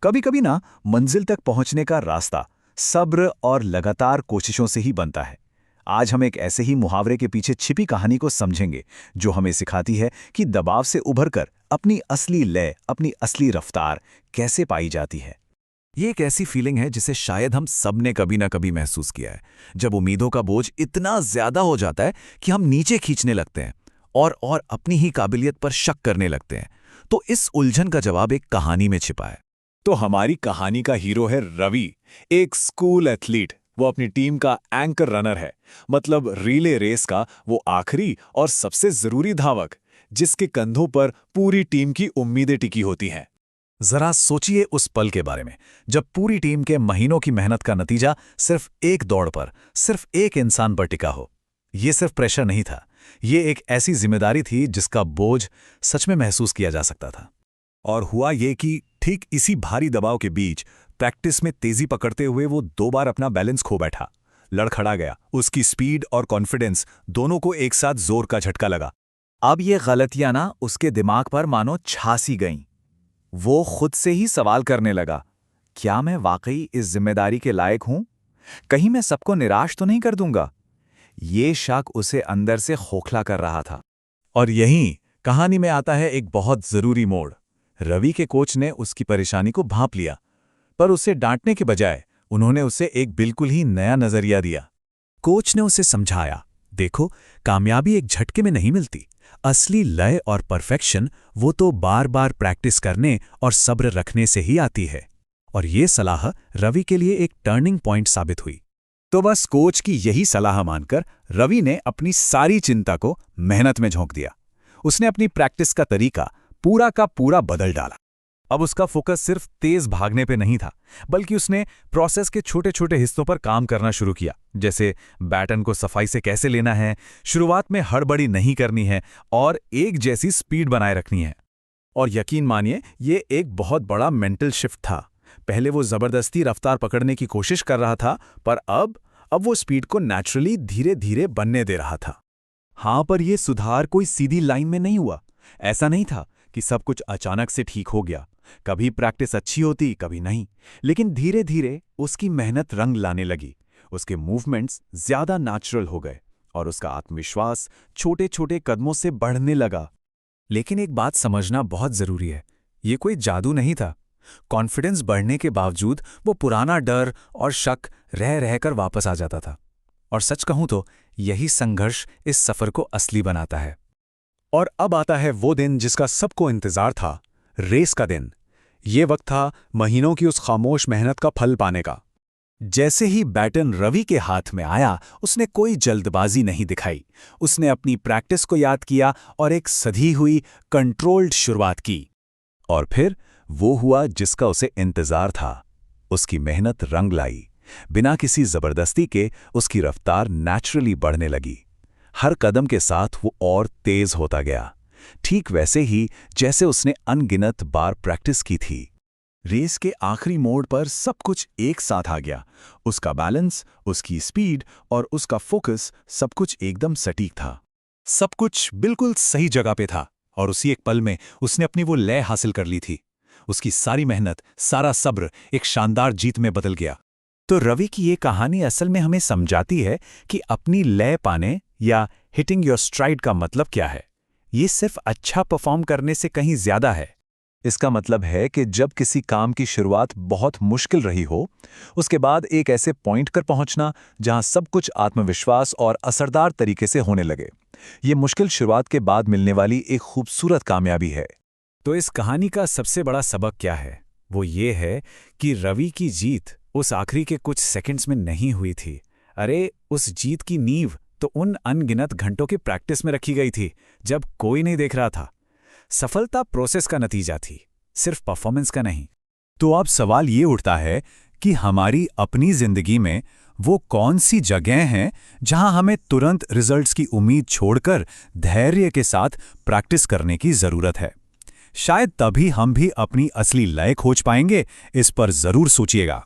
कभी कभी ना मंजिल तक पहुंचने का रास्ता सब्र और लगातार कोशिशों से ही बनता है। आज हम एक ऐसे ही मुहावरे के पीछे छिपी कहानी को समझेंगे जो हमें सिखाती है कि दबाव से उभरकर अपनी असली लय, अपनी असली रफ्तार कैसे पाई जाती है। ये एक ऐसी फीलिंग है जिसे शायद हम सब ने कभी ना कभी महसूस किया है, जब उम्मीदों का बोझ इतना ज्यादा हो जाता है कि हम नीचे खींचने लगते हैं और अपनी ही काबिलियत पर शक करने लगते हैं। तो इस उलझन का जवाब एक कहानी में छिपा है। तो हमारी कहानी का हीरो है रवि, एक स्कूल एथलीट। वो अपनी टीम का एंकर रनर है, मतलब रिले रेस का वो आखिरी और सबसे जरूरी धावक, जिसके कंधों पर पूरी टीम की उम्मीदें टिकी होती हैं। जरा सोचिए उस पल के बारे में, जब पूरी टीम के महीनों की मेहनत का नतीजा सिर्फ एक दौड़ पर, सिर्फ एक इंसान पर टिका हो। ये सिर्फ प्रेशर नहीं था, ये एक ऐसी जिम्मेदारी थी जिसका बोझ सच में महसूस किया जा सकता था। और हुआ ये कि ठीक इसी भारी दबाव के बीच प्रैक्टिस में तेजी पकड़ते हुए वो 2 बार अपना बैलेंस खो बैठा, लड़खड़ा गया। उसकी स्पीड और कॉन्फिडेंस दोनों को एक साथ जोर का झटका लगा। अब ये गलतियां ना उसके दिमाग पर मानो छासी गईं। वो खुद से ही सवाल करने लगा, क्या मैं वाकई इस जिम्मेदारी के लायक हूं? कहीं मैं सबको निराश तो नहीं कर दूंगा? ये शक उसे अंदर से खोखला कर रहा था। और यहीं कहानी में आता है एक बहुत जरूरी मोड़। रवि के कोच ने उसकी परेशानी को भांप लिया, पर उसे डांटने के बजाय उन्होंने उसे एक बिल्कुल ही नया नजरिया दिया। कोच ने उसे समझाया, देखो, कामयाबी एक झटके में नहीं मिलती। असली लय और परफेक्शन वो तो बार बार प्रैक्टिस करने और सब्र रखने से ही आती है। और ये सलाह रवि के लिए एक टर्निंग पॉइंट साबित हुई। तो बस कोच की यही सलाह मानकर रवि ने अपनी सारी चिंता को मेहनत में झोंक दिया। उसने अपनी प्रैक्टिस का तरीका पूरा का पूरा बदल डाला। अब उसका फोकस सिर्फ तेज भागने पे नहीं था, बल्कि उसने प्रोसेस के छोटे छोटे हिस्सों पर काम करना शुरू किया। जैसे बैटन को सफाई से कैसे लेना है, शुरुआत में हड़बड़ी नहीं करनी है और एक जैसी स्पीड बनाए रखनी है। और यकीन मानिए, ये एक बहुत बड़ा मेंटल शिफ्ट था। पहले वो जबरदस्ती रफ्तार पकड़ने की कोशिश कर रहा था, पर अब वो स्पीड को नेचुरली धीरे धीरे बनने दे रहा था। हाँ, पर यह सुधार कोई सीधी लाइन में नहीं हुआ। ऐसा नहीं था कि सब कुछ अचानक से ठीक हो गया। कभी प्रैक्टिस अच्छी होती, कभी नहीं, लेकिन धीरे धीरे उसकी मेहनत रंग लाने लगी। उसके मूवमेंट्स ज्यादा नेचुरल हो गए और उसका आत्मविश्वास छोटे छोटे कदमों से बढ़ने लगा। लेकिन एक बात समझना बहुत जरूरी है, ये कोई जादू नहीं था। कॉन्फिडेंस बढ़ने के बावजूद वो पुराना डर और शक रह रहकर वापस आ जाता था। और सच कहूं तो यही संघर्ष इस सफर को असली बनाता है। और अब आता है वो दिन जिसका सबको इंतजार था, रेस का दिन। ये वक्त था महीनों की उस खामोश मेहनत का फल पाने का। जैसे ही बैटन रवि के हाथ में आया, उसने कोई जल्दबाजी नहीं दिखाई। उसने अपनी प्रैक्टिस को याद किया और एक सधी हुई, कंट्रोल्ड शुरुआत की। और फिर वो हुआ जिसका उसे इंतजार था। उसकी मेहनत रंग लाई। बिना किसी जबरदस्ती के उसकी रफ्तार नेचुरली बढ़ने लगी। हर कदम के साथ वो और तेज होता गया, ठीक वैसे ही जैसे उसने अनगिनत बार प्रैक्टिस की थी। रेस के आखिरी मोड़ पर सब कुछ एक साथ आ गया। उसका बैलेंस, उसकी स्पीड और उसका फोकस, सब कुछ एकदम सटीक था। सब कुछ बिल्कुल सही जगह पे था और उसी एक पल में उसने अपनी वो लय हासिल कर ली थी। उसकी सारी मेहनत, सारा सब्र एक शानदार जीत में बदल गया। तो रवि की ये कहानी असल में हमें समझाती है कि अपनी लय पाने या हिटिंग योर स्ट्राइड का मतलब क्या है। ये सिर्फ अच्छा परफॉर्म करने से कहीं ज्यादा है। इसका मतलब है कि जब किसी काम की शुरुआत बहुत मुश्किल रही हो, उसके बाद एक ऐसे पॉइंट पर पहुंचना जहां सब कुछ आत्मविश्वास और असरदार तरीके से होने लगे। ये मुश्किल शुरुआत के बाद मिलने वाली एक खूबसूरत कामयाबी है। तो इस कहानी का सबसे बड़ा सबक क्या है? वो ये है कि रवि की जीत उस आखिरी के कुछ सेकंड्स में नहीं हुई थी। अरे, उस जीत की नींव तो उन अनगिनत घंटों की प्रैक्टिस में रखी गई थी, जब कोई नहीं देख रहा था। सफलता प्रोसेस का नतीजा थी, सिर्फ परफॉर्मेंस का नहीं। तो अब सवाल ये उठता है कि हमारी अपनी जिंदगी में वो कौन सी जगह हैं जहां हमें तुरंत रिजल्ट्स की उम्मीद छोड़कर धैर्य के साथ प्रैक्टिस करने की जरूरत है। शायद तभी हम भी अपनी असली लय खोज पाएंगे। इस पर जरूर सोचिएगा।